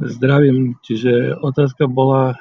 Zdravím, čiže otázka bola,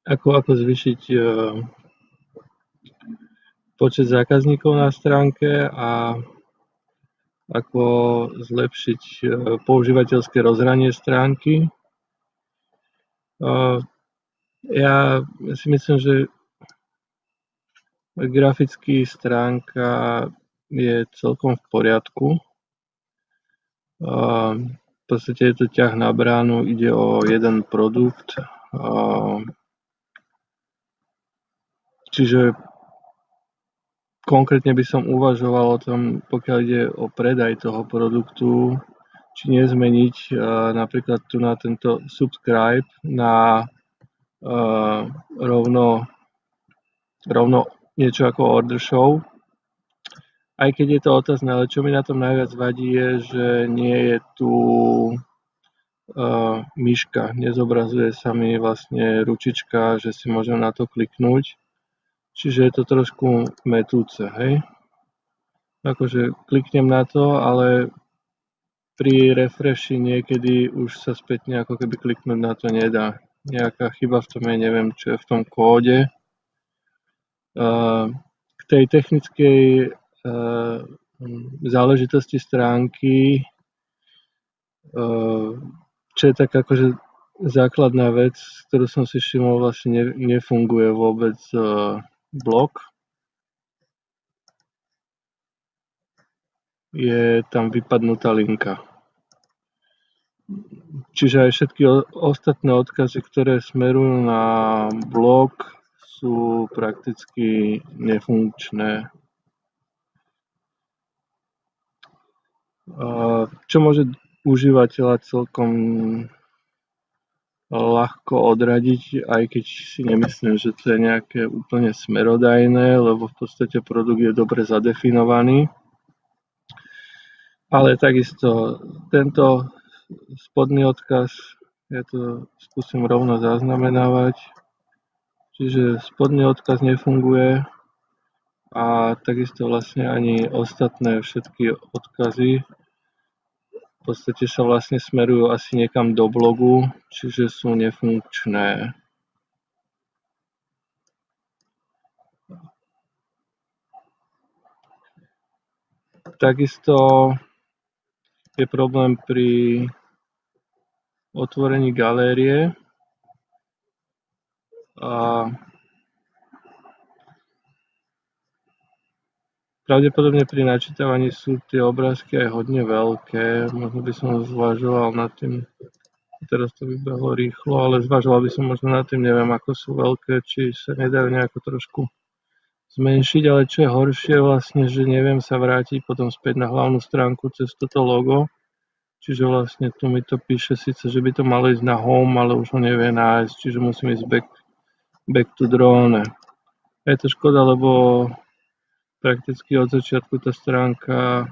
ako zvýšiť počet zákazníkov na stránke a ako zlepšiť používateľské rozhranie stránky. Ja si myslím, že graficky stránka je celkom v poriadku. V podstate je to ťah na bránu, ide o jeden produkt. Čiže konkrétne by som uvažoval o tom, pokiaľ ide o predaj toho produktu, či nezmeniť napríklad tu na tento subscribe na rovno niečo ako order show. Aj keď je to otázne, ale čo mi na tom najviac vadí je, že nie je tu myška, nezobrazuje sa mi vlastne ručička, že si môžem na to kliknúť. Čiže je to trošku mätúce, hej. Akože kliknem na to, ale pri refreshi niekedy už sa spätne ako keby kliknúť na to nedá. Nejaká chyba v tom je, neviem, čo je v tom kóde. K tej technickej záležitosti stránky, čo je tak akože základná vec, ktorú som si všimol, vlastne nefunguje vôbec blog. Je tam vypadnutá linka. Čiže aj všetky ostatné odkazy, ktoré smerujú na blog, sú prakticky nefunkčné. Čo môže užívateľa celkom ľahko odradiť, aj keď si nemyslím, že to je nejaké úplne smerodajné, lebo v podstate produkt je dobre zadefinovaný. Ale takisto tento spodný odkaz, ja to skúsim rovno zaznamenávať, čiže spodný odkaz nefunguje a takisto vlastne ani ostatné všetky odkazy v podstate sa vlastne smerujú asi niekam do blogu, čiže sú nefunkčné. Takisto je problém pri otvorení galérie a pravdepodobne pri načítavaní sú tie obrázky aj hodne veľké. Možno by som zvažoval nad tým, teraz to vybehlo rýchlo, ale zvažoval by som možno nad tým, neviem ako sú veľké, či sa nedajú nejako trošku zmenšiť, ale čo je horšie vlastne, že neviem sa vrátiť potom späť na hlavnú stránku cez toto logo. Čiže vlastne tu mi to píše síce, že by to malo ísť na home, ale už ho nevie nájsť, čiže musím ísť back to drone. Je to škoda, lebo prakticky od začiatku tá stránka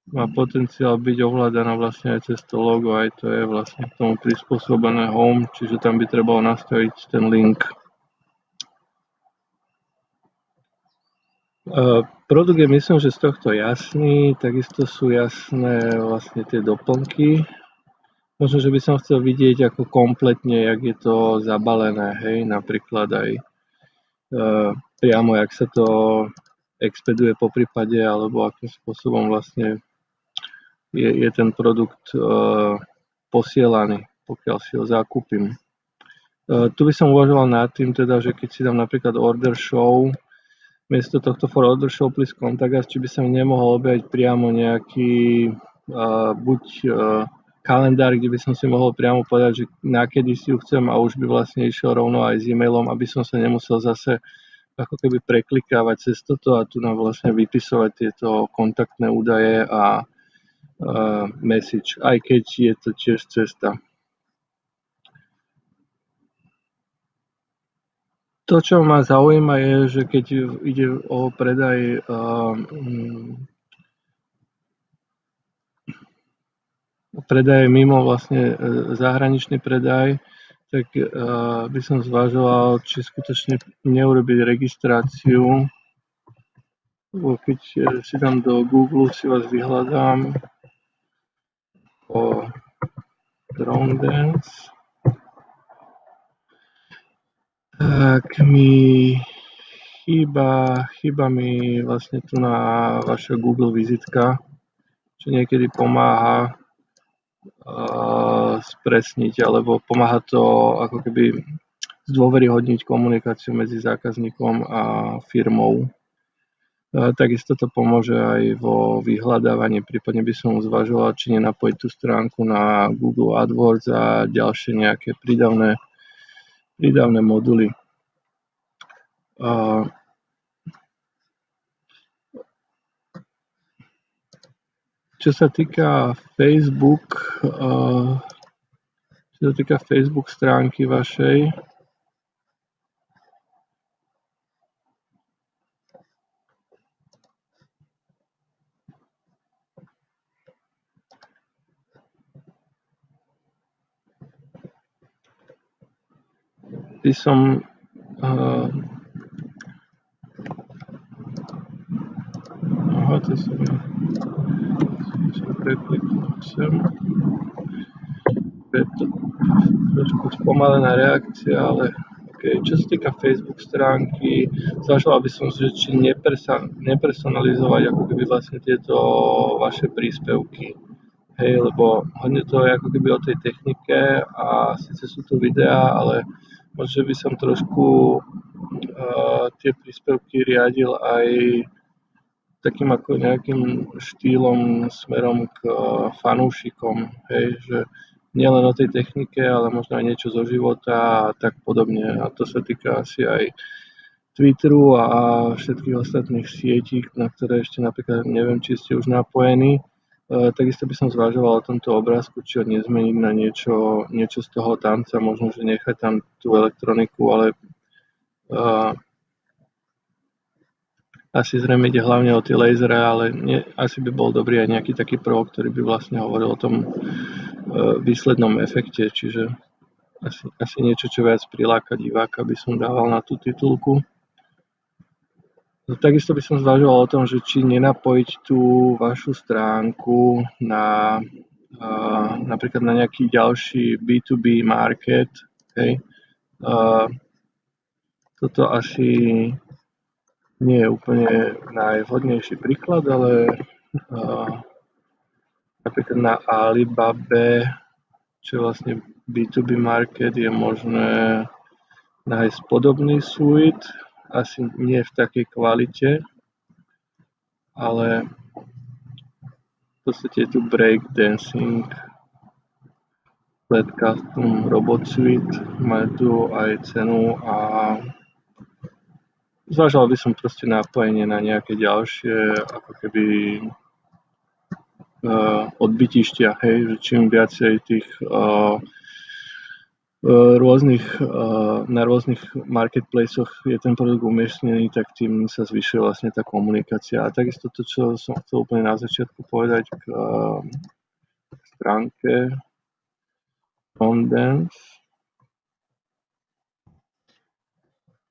má potenciál byť ovládaná vlastne aj cez to logo, aj to je vlastne k tomu prispôsobené home, čiže tam by trebalo nastaviť ten link. Produkt je, myslím, že z tohto jasný, takisto sú jasné vlastne tie doplnky. Možno, že by som chcel vidieť ako kompletne, jak je to zabalené, hej, napríklad aj priamo, jak sa to expeduje po prípade, alebo akým spôsobom vlastne je ten produkt posielaný, pokiaľ si ho zakúpim. Tu by som uvažoval nad tým, teda, že keď si dám napríklad order show, miesto tohto for order show please contact us, či by sa mi nemohol objaviť priamo nejaký buď kalendár, kde by som si mohol priamo povedať, že nakedy si ju chcem a už by vlastne išiel rovno aj s e-mailom, aby som sa nemusel zase ako keby preklikávať cez toto a tu nám vlastne vypisovať tieto kontaktné údaje a message, aj keď je to tiež cesta. To, čo ma zaujíma, je, že keď ide o predaj mimo vlastne zahraničný predaj, tak by som zvažoval, či skutočne neurobiť registráciu. Keď si dám do Google, si vás vyhľadám. Foundance. Tak mi chýba mi vlastne tu na vaša Google vizitka, čo niekedy pomáha spresniť, alebo pomáha to ako keby zdôveryhodniť komunikáciu medzi zákazníkom a firmou. Takisto to pomôže aj vo vyhľadávaní, prípadne by som zvažoval, či nenapojiť tú stránku na Google AdWords a ďalšie nejaké prídavné moduly. Čo sa týka Facebook stránky vašej, by som to som prekliknul sem. Je to trošku spomalená reakcia, ale okay. Čo sa týka Facebook stránky, zvažoval by som, že či nepersonalizovať ako keby vlastne tieto vaše príspevky. Hej, lebo hodne to je ako keby o tej technike a síce sú tu videá, ale možno by som trošku tie príspevky riadil aj takým ako nejakým štýlom smerom k fanúšikom, hej, že nielen o tej technike, ale možno aj niečo zo života a tak podobne. A to sa týka asi aj Twitteru a všetkých ostatných sietí, na ktoré ešte napríklad neviem, či ste už napojení. Takisto by som zvažoval o tomto obrázku, či ho nezmeniť na niečo z toho tanca, možno, že nechať tam tú elektroniku, ale asi zrejme ide hlavne o tie lasery, ale asi by bol dobrý aj nejaký taký prvok, ktorý by vlastne hovoril o tom výslednom efekte, čiže asi niečo, čo viac priláka diváka, by som dával na tú titulku. Takisto by som zvažoval o tom, že či nenapojiť tú vašu stránku na napríklad na nejaký ďalší B2B market. Hej. Toto asi nie je úplne najvhodnejší príklad, ale napríklad na Alibabe, čo je vlastne B2B market, je možné nájsť podobný suite, asi nie v takej kvalite, ale v podstate je tu breakdancing, Flat Custom Robot Suite, majú tu aj cenu a zvažoval by som proste napojenie na nejaké ďalšie ako keby odbytištia, hej, že čím viacej tých na rôznych marketplaceoch je ten produkt umiestnený, tak tým sa zvyšuje vlastne tá komunikácia. A takisto to, čo som chcel úplne na začiatku povedať k stránke Foundance,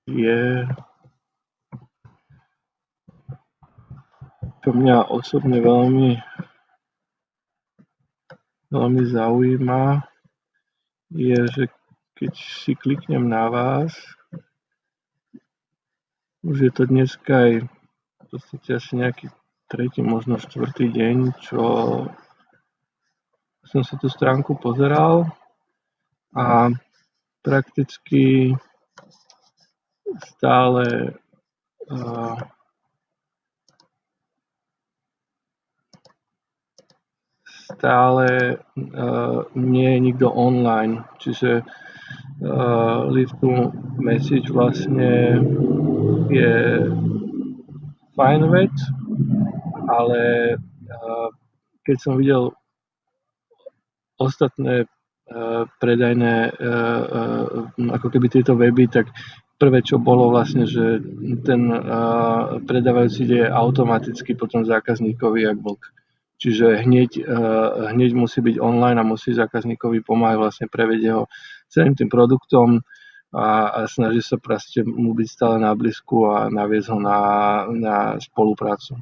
je, čo mňa osobne veľmi zaujíma, je, že keď si kliknem na vás, už je to dneska aj v podstate asi nejaký tretí, možno štvrtý deň, čo som sa tú stránku pozeral a prakticky stále nie je nikto online, čiže leave to message vlastne je fajn vec, ale keď som videl ostatné predajné ako keby tieto weby, tak prvé, čo bolo vlastne, že ten predávajúci ide automaticky potom zákazníkovi jak vlk. Čiže hneď musí byť online a musí zákazníkovi pomáhať vlastne previeť ho celým tým produktom a snaží sa proste mu byť stále na blízku a naviesť ho na spoluprácu.